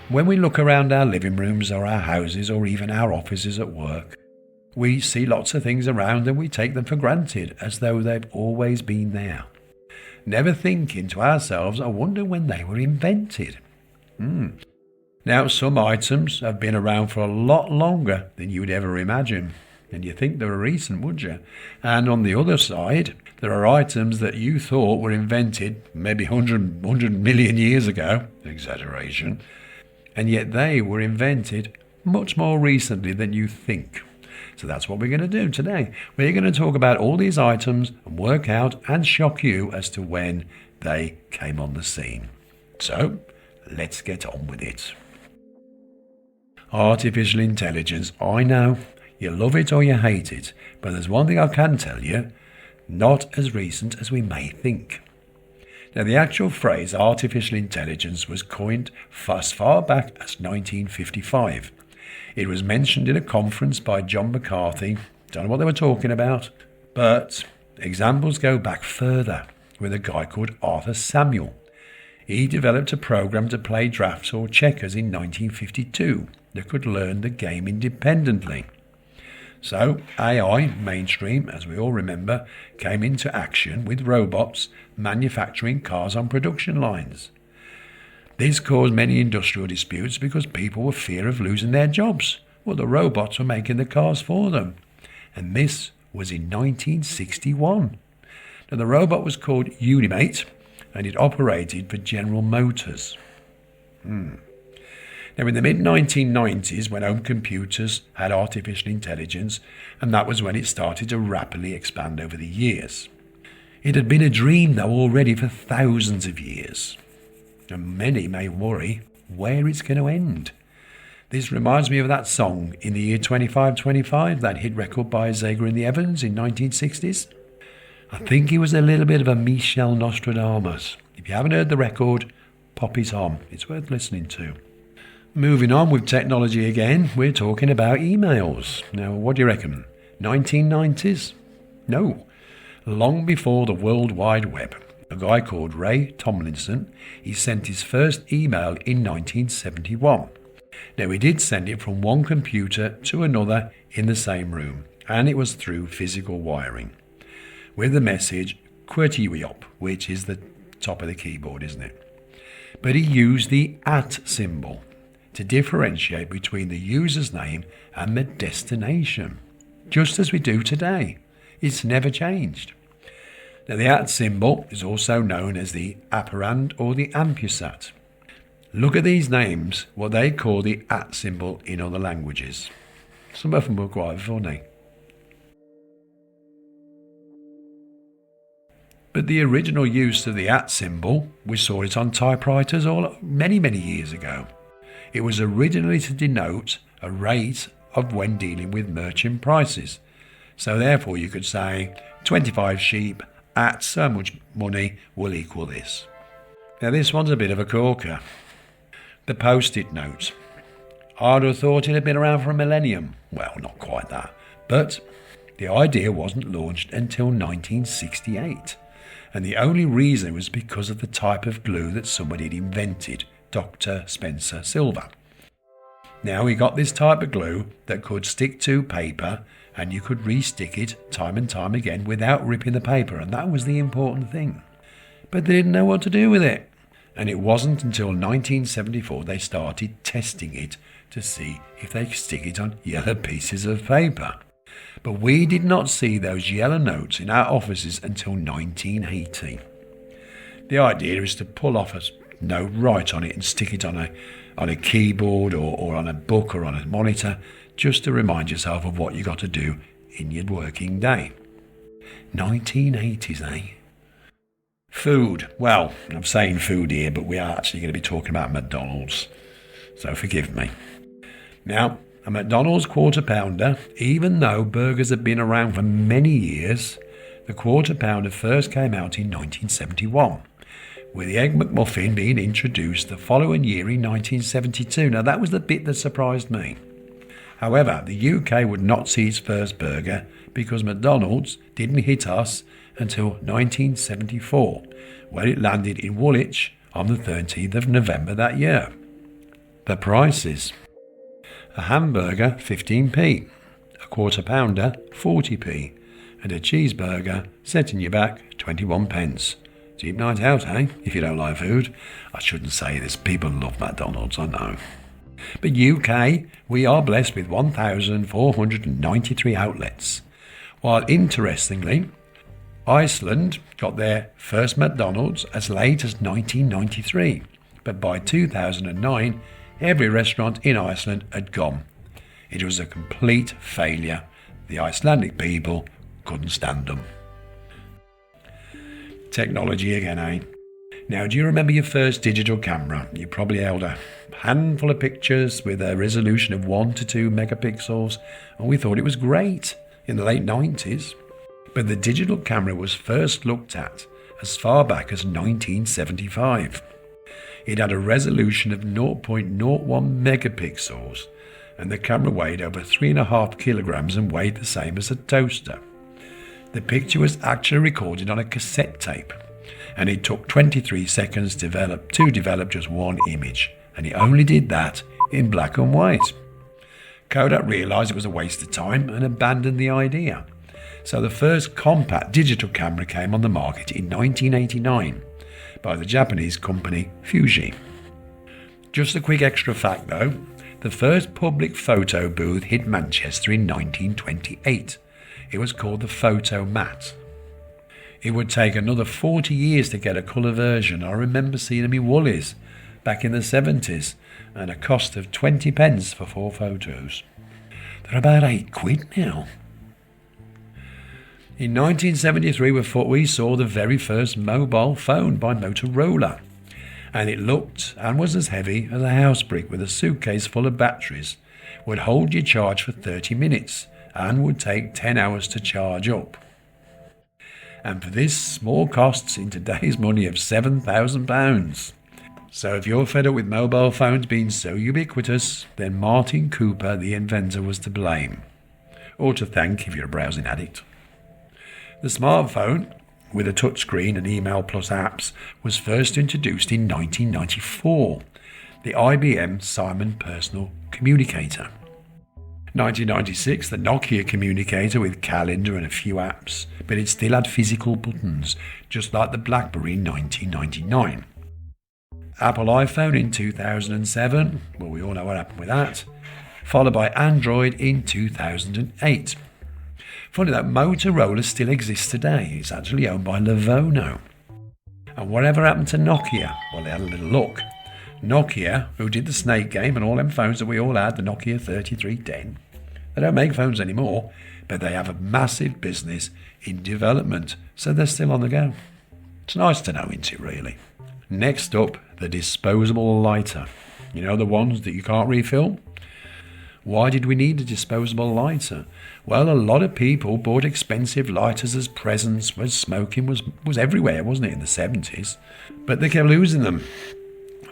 When we look around our living rooms or our houses or even our offices at work, we see lots of things around and we take them for granted as though they've always been there. Never thinking to ourselves, I wonder when they were invented. Now, some items have been around for a lot longer than you would ever imagine. And you think they were recent, would you? And on the other side, there are items that you thought were invented maybe 100 million years ago, exaggeration, and yet they were invented much more recently than you think. So that's what we're going to do today. We're going to talk about all these items and work out and shock you as to when they came on the scene. So let's get on with it. Artificial intelligence. I know you love it or you hate it, but there's one thing I can tell you, not as recent as we may think. Now, the actual phrase artificial intelligence was coined as far back as 1955. It was mentioned in a conference by John McCarthy. Don't know what they were talking about, but examples go back further with a guy called Arthur Samuel. He developed a program to play drafts or checkers in 1952 that could learn the game independently. So AI, mainstream, as we all remember, came into action with robots manufacturing cars on production lines. This caused many industrial disputes because people were fear of losing their jobs. Well, the robots were making the cars for them. And this was in 1961. Now, the robot was called Unimate, and it operated for General Motors. Now, in the mid-1990s, when home computers had artificial intelligence, and that was when it started to rapidly expand over the years. It had been a dream, though, already for thousands of years. And many may worry where it's going to end. This reminds me of that song, In the Year 2525, that hit record by Zager and the Evans in 1960s. I think he was a little bit of a Michel Nostradamus. If you haven't heard the record, pop it on. It's worth listening to. Moving on with technology again, we're talking about emails. Now, what do you reckon? 1990s? No. Long before the World Wide Web. A guy called Ray Tomlinson, he sent his first email in 1971. Now, he did send it from one computer to another in the same room, and it was through physical wiring. With the message, QWERTY, which is the top of the keyboard, isn't it? But he used the @ symbol to differentiate between the user's name and the destination, just as we do today. It's never changed. Now, the @ symbol is also known as the apparand or the ampersand. Look at these names, what they call the @ symbol in other languages. Some of them were quite funny. But the original use of the @ symbol, we saw it on typewriters many years ago. It was originally to denote a rate of when dealing with merchant prices. So therefore you could say 25 sheep at so much money will equal this. Now, this one's a bit of a corker. The post-it note. I'd have thought it had been around for a millennium. Well, not quite that. But the idea wasn't launched until 1968. And the only reason was because of the type of glue that somebody had invented, Dr. Spencer Silver. Now, he got this type of glue that could stick to paper, and you could re-stick it time and time again without ripping the paper, and that was the important thing. But they didn't know what to do with it. And it wasn't until 1974 they started testing it to see if they could stick it on yellow pieces of paper. But we did not see those yellow notes in our offices until 1980. The idea is to pull off a note, write on it and stick it on a keyboard or on a book or on a monitor, just to remind yourself of what you got to do in your working day. 1980s, eh? Food. Well, I'm saying food here, but we are actually going to be talking about McDonald's. So forgive me. Now, a McDonald's quarter pounder, even though burgers have been around for many years, the quarter pounder first came out in 1971, with the Egg McMuffin being introduced the following year in 1972. Now, that was the bit that surprised me. However, the UK would not see its first burger because McDonald's didn't hit us until 1974, where it landed in Woolwich on the 13th of November that year. The prices: a hamburger 15p, a quarter pounder 40p, and a cheeseburger setting you back 21 pence. Cheap night out, eh? If you don't like food. I shouldn't say this, people love McDonald's, I know. But UK, we are blessed with 1,493 outlets. While interestingly, Iceland got their first McDonald's as late as 1993. But by 2009, every restaurant in Iceland had gone. It was a complete failure. The Icelandic people couldn't stand them. Technology again, eh? Now, do you remember your first digital camera? You probably held a handful of pictures with a resolution of 1 to 2 megapixels, and we thought it was great in the late 90s. But the digital camera was first looked at as far back as 1975. It had a resolution of 0.01 megapixels, and the camera weighed over 3.5 kilograms and weighed the same as a toaster. The picture was actually recorded on a cassette tape, and it took 23 seconds to develop just one image, and it only did that in black and white. Kodak realised it was a waste of time and abandoned the idea. So the first compact digital camera came on the market in 1989 by the Japanese company Fuji. Just a quick extra fact though, the first public photo booth hit Manchester in 1928. It was called the Photomat. It would take another 40 years to get a colour version. I remember seeing them in Woolies back in the 70s, and a cost of 20 pence for 4 photos. They're about £8 now. In 1973 we saw the very first mobile phone by Motorola, and it looked and was as heavy as a house brick with a suitcase full of batteries, would hold your charge for 30 minutes and would take 10 hours to charge up. And for this, small costs in today's money of £7,000. So if you're fed up with mobile phones being so ubiquitous, then Martin Cooper, the inventor, was to blame. Or to thank if you're a browsing addict. The smartphone, with a touchscreen and email plus apps, was first introduced in 1994. The IBM Simon Personal Communicator. 1996, the Nokia communicator with calendar and a few apps, but it still had physical buttons, just like the BlackBerry in 1999. Apple iPhone in 2007, well, we all know what happened with that, followed by Android in 2008. Funny that Motorola still exists today. It's actually owned by Lavono. And whatever happened to Nokia? Well, they had a little look. Nokia, who did the snake game and all them phones that we all had, the Nokia 3310, they don't make phones anymore, but they have a massive business in development, so they're still on the go. It's nice to know, isn't it, really? Next up, the disposable lighter. You know, the ones that you can't refill? Why did we need a disposable lighter? Well, a lot of people bought expensive lighters as presents when smoking was everywhere, wasn't it, in the 70s? But they kept losing them,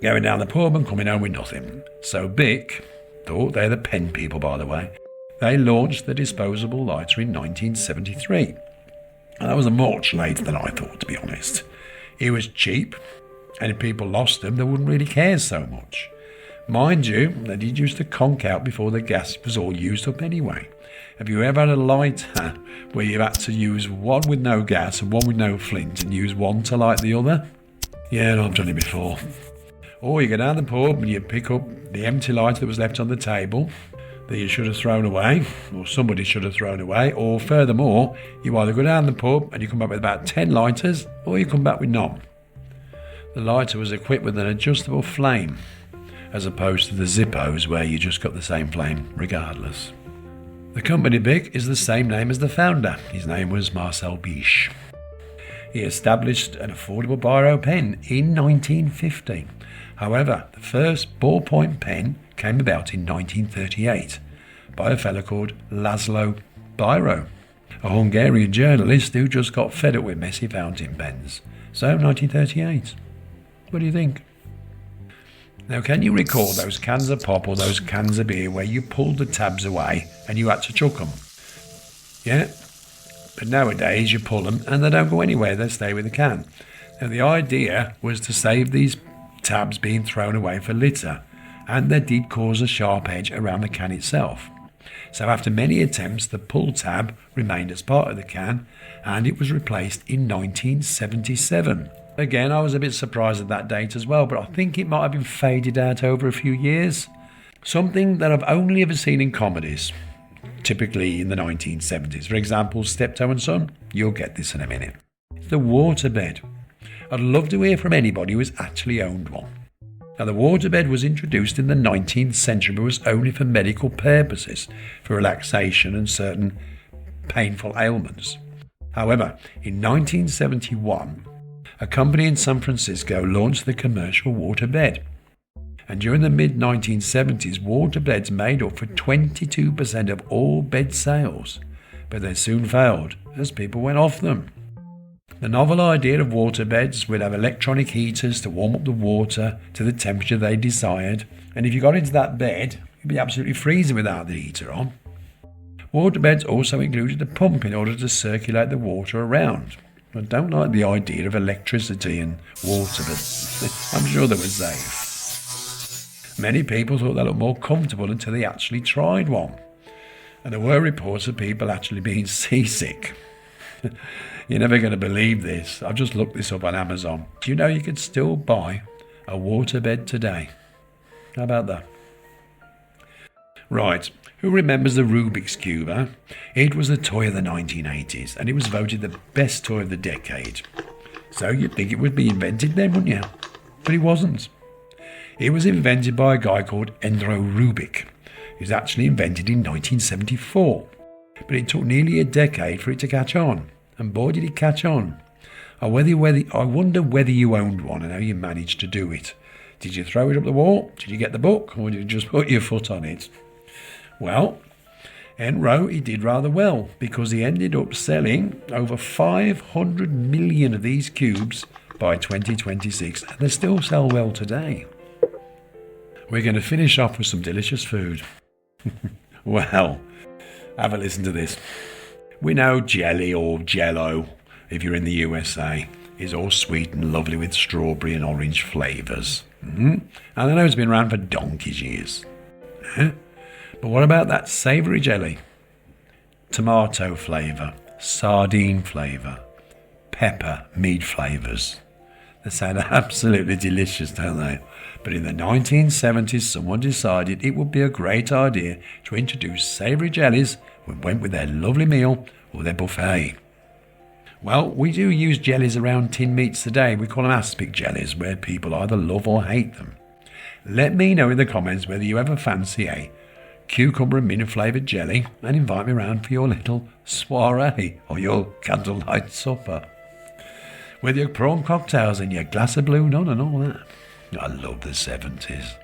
going down the pub and coming home with nothing. So Bic, thought they're the pen people, by the way, they launched the disposable lighter in 1973. And that was much later than I thought, to be honest. It was cheap, and if people lost them, they wouldn't really care so much. Mind you, they did use to conk out before the gas was all used up anyway. Have you ever had a lighter where you had to use one with no gas and one with no flint and use one to light the other? Yeah, I've done it before. Or you go down the pub and you pick up the empty lighter that was left on the table that you should have thrown away, or somebody should have thrown away, or furthermore, you either go down the pub and you come back with about 10 lighters, or you come back with none. The lighter was equipped with an adjustable flame, as opposed to the Zippos where you just got the same flame regardless. The company Bic is the same name as the founder. His name was Marcel Biche. He established an affordable biro pen in 1950. However, the first ballpoint pen came about in 1938 by a fellow called Laszlo Biro, a Hungarian journalist who just got fed up with messy fountain pens. So, 1938. What do you think? Now, can you recall those cans of pop or those cans of beer where you pulled the tabs away and you had to chuck them? Yeah? But nowadays you pull them and they don't go anywhere, they stay with the can. Now, the idea was to save these tabs being thrown away for litter, and they did cause a sharp edge around the can itself. So after many attempts, the pull tab remained as part of the can, and it was replaced in 1977. Again, I was a bit surprised at that date as well, but I think it might have been faded out over a few years. Something that I've only ever seen in comedies, typically in the 1970s. For example, Steptoe and Son. You'll get this in a minute. It's the waterbed. I'd love to hear from anybody who has actually owned one. Now, the waterbed was introduced in the 19th century, but was only for medical purposes, for relaxation and certain painful ailments. However, in 1971, a company in San Francisco launched the commercial waterbed. And during the mid-1970s, waterbeds made up for 22% of all bed sales, but they soon failed as people went off them. The novel idea of waterbeds would have electronic heaters to warm up the water to the temperature they desired, and if you got into that bed, you'd be absolutely freezing without the heater on. Waterbeds also included a pump in order to circulate the water around. I don't like the idea of electricity and water, but I'm sure they were safe. Many people thought they looked more comfortable until they actually tried one. And there were reports of people actually being seasick. You're never going to believe this. I've just looked this up on Amazon. Do you know you can still buy a waterbed today? How about that? Right. Who remembers the Rubik's Cube, huh? It was the toy of the 1980s, and it was voted the best toy of the decade. So you'd think it would be invented then, wouldn't you? But it wasn't. It was invented by a guy called Rubik. It was actually invented in 1974. But it took nearly a decade for it to catch on. And boy, did it catch on. I wonder whether you owned one and how you managed to do it. Did you throw it up the wall? Did you get the book? Or did you just put your foot on it? Well, he did rather well, because he ended up selling over 500 million of these cubes by 2026, and they still sell well today. We're going to finish off with some delicious food. Well, have a listen to this. We know jelly or jello, if you're in the USA, is all sweet and lovely with strawberry and orange flavours. And I know it's been around for donkey's years. But what about that savoury jelly? Tomato flavour, sardine flavour, pepper, meat flavours. They sound absolutely delicious, don't they? But in the 1970s, someone decided it would be a great idea to introduce savoury jellies when went with their lovely meal or their buffet. Well, we do use jellies around tin meats today. We call them aspic jellies, where people either love or hate them. Let me know in the comments whether you ever fancy a cucumber and mint flavoured jelly, and invite me round for your little soiree or your candlelight supper with your prawn cocktails and your glass of Blue Nun and all that. I love the 70s.